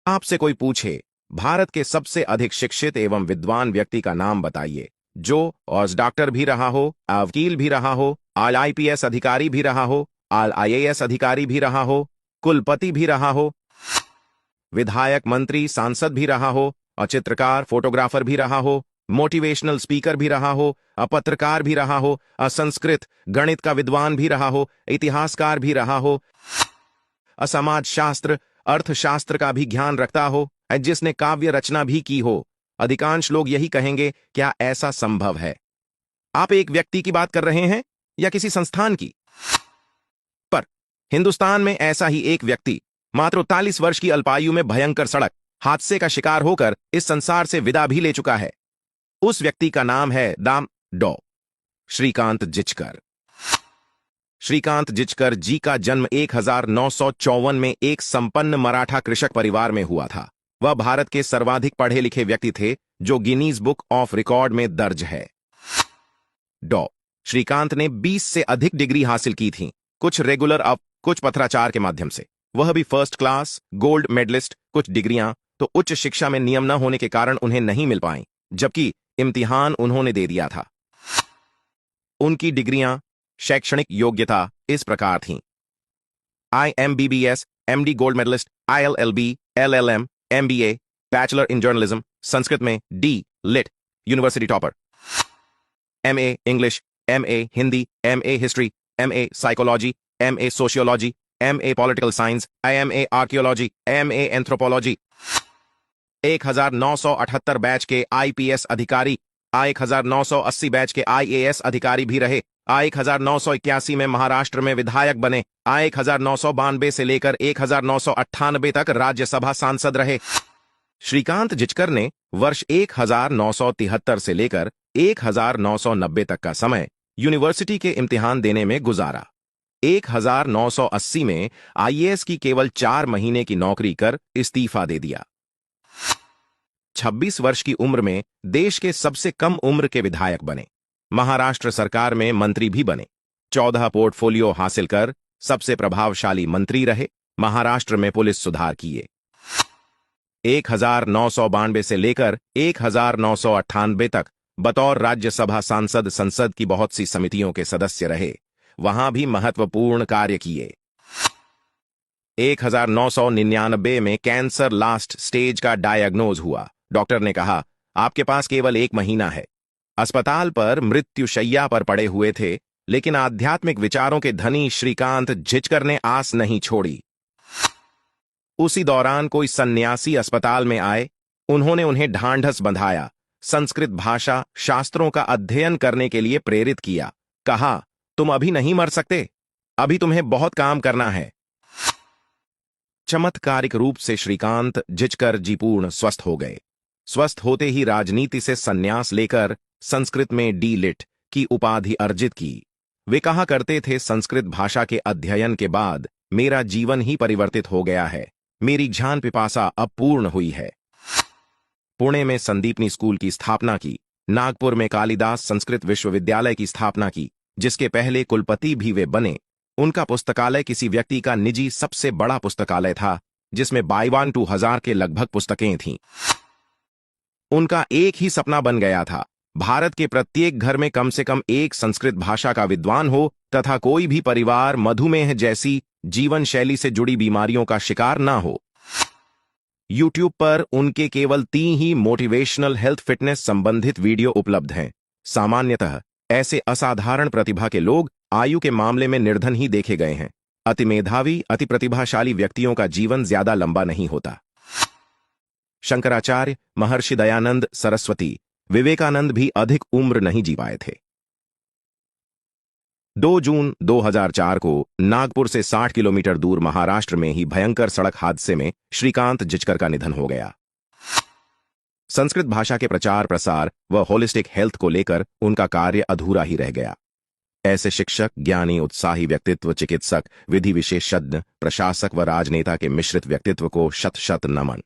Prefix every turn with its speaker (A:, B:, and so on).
A: आपसे कोई पूछे, भारत के सबसे अधिक शिक्षित एवं विद्वान व्यक्ति का नाम बताइए, जो आज डॉक्टर भी रहा हो, वकील भी रहा हो, आज आईपीएस अधिकारी भी रहा हो, आज आईएएस अधिकारी भी रहा हो, कुलपति भी रहा हो, विधायक, मंत्री, सांसद भी रहा हो, और चित्रकार, फोटोग्राफर भी रहा हो, मोटिवेशनल स्पीकर भी रहा हो, पत्रकार भी रहा हो, संस्कृत गणित का विद्वान भी रहा हो, इतिहासकार भी रहा हो, समाज शास्त्र, अर्थशास्त्र का भी ज्ञान रखता हो, जिसने काव्य रचना भी की हो। अधिकांश लोग यही कहेंगे, क्या ऐसा संभव है? आप एक व्यक्ति की बात कर रहे हैं या किसी संस्थान की? पर हिंदुस्तान में ऐसा ही एक व्यक्ति मात्र 43 वर्ष की अल्पायु में भयंकर सड़क हादसे का शिकार होकर इस संसार से विदा भी ले चुका है। उस व्यक्ति का नाम है डॉ. श्रीकांत जिचकर। श्रीकांत जिचकर जी का जन्म 1954 में एक संपन्न मराठा कृषक परिवार में हुआ था। वह भारत के सर्वाधिक पढ़े लिखे व्यक्ति थे, जो गिनीज बुक ऑफ रिकॉर्ड में दर्ज है। डॉ. श्रीकांत ने 20 से अधिक डिग्री हासिल की थीं, कुछ रेगुलर कुछ पत्राचार के माध्यम से। वह भी फर्स्ट क्लास, गोल्ड मेडलिस्ट। कुछ डिग्रियां तो उच्च शिक्षा में नियम न होने के कारण उन्हें नहीं मिल पाईं, जबकि इम्तिहान उन्होंने दे दिया था। उनकी डिग्रियां, शैक्षणिक योग्यता इस प्रकार थीं: IMBBS, MD gold medallist, ILLB, LLM, MBA, bachelor in journalism, Sanskrit में D. Lit, university topper, MA English, MA Hindi, MA history, MA psychology, MA sociology, MA political science, IMA archaeology, MA anthropology. 1978 batch के IPS अधिकारी, 1980 batch के IAS अधिकारी भी रहे। 1981 में महाराष्ट्र में विधायक बने। 1992 से लेकर 1998 तक राज्यसभा सांसद रहे। श्रीकांत जिचकर ने वर्ष 1973 से लेकर 1990 तक का समय यूनिवर्सिटी के इम्तिहान देने में गुजारा। 1980 में IAS की केवल 4 महीने की नौकरी कर इस्तीफा दे दिया। 26 वर्ष की उम्र में देश के सबसे कम उम्र के विधायक बने। महाराष्ट्र सरकार में मंत्री भी बने। 14 पोर्टफोलियो हासिल कर सबसे प्रभावशाली मंत्री रहे। महाराष्ट्र में पुलिस सुधार किए। 1992 से लेकर 1998 तक बतौर राज्यसभा सांसद संसद की बहुत सी समितियों के सदस्य रहे। वहां भी महत्वपूर्ण कार्य किए। 1999 में कैंसर लास्ट स्टेज का डायग्नोज हुआ। डॉक्टर ने कहा, आपके पास केवल 1 महीना है। अस्पताल पर मृत्युशैया पर पड़े हुए थे, लेकिन आध्यात्मिक विचारों के धनी श्रीकांत जिचकर ने आस नहीं छोड़ी। उसी दौरान कोई सन्यासी अस्पताल में आए। उन्होंने उन्हें ढांढस बंधाया, संस्कृत भाषा शास्त्रों का अध्ययन करने के लिए प्रेरित किया। कहा, तुम अभी नहीं मर सकते, अभी तुम्हें बहुत काम करना है। चमत्कारिक रूप से श्रीकांत जिचकर जी पूर्ण स्वस्थ हो गए। स्वस्थ होते ही राजनीति से संन्यास लेकर संस्कृत में D. लिट की उपाधि अर्जित की। वे कहा करते थे, संस्कृत भाषा के अध्ययन के बाद मेरा जीवन ही परिवर्तित हो गया है। मेरी ज्ञान पिपासा अब पूर्ण हुई है। पुणे में संदीपनी स्कूल की स्थापना की। नागपुर में कालिदास संस्कृत विश्वविद्यालय की स्थापना की, जिसके पहले कुलपति भी वे बने। उनका पुस्तकालय किसी व्यक्ति का निजी सबसे बड़ा पुस्तकालय था, जिसमें 52,000 के लगभग पुस्तकें थीं। उनका एक ही सपना बन गया था, भारत के प्रत्येक घर में कम से कम एक संस्कृत भाषा का विद्वान हो तथा कोई भी परिवार मधुमेह जैसी जीवन शैली से जुड़ी बीमारियों का शिकार ना हो। यूट्यूब पर उनके केवल 3 ही मोटिवेशनल हेल्थ फिटनेस संबंधित वीडियो उपलब्ध हैं। सामान्यतः ऐसे असाधारण प्रतिभा के लोग आयु के मामले में निर्धन ही देखे गए हैं। अति मेधावी, अति प्रतिभाशाली व्यक्तियों का जीवन ज्यादा लंबा नहीं होता। शंकराचार्य, महर्षि दयानंद सरस्वती, विवेकानंद भी अधिक उम्र नहीं जी पाए थे। 2 जून 2004 को नागपुर से 60 किलोमीटर दूर महाराष्ट्र में ही भयंकर सड़क हादसे में श्रीकांत जिचकर का निधन हो गया। संस्कृत भाषा के प्रचार प्रसार व होलिस्टिक हेल्थ को लेकर उनका कार्य अधूरा ही रह गया। ऐसे शिक्षक, ज्ञानी, उत्साही व्यक्तित्व, चिकित्सक, विधि विशेषज्ञ, प्रशासक व राजनेता के मिश्रित व्यक्तित्व को शत शत नमन।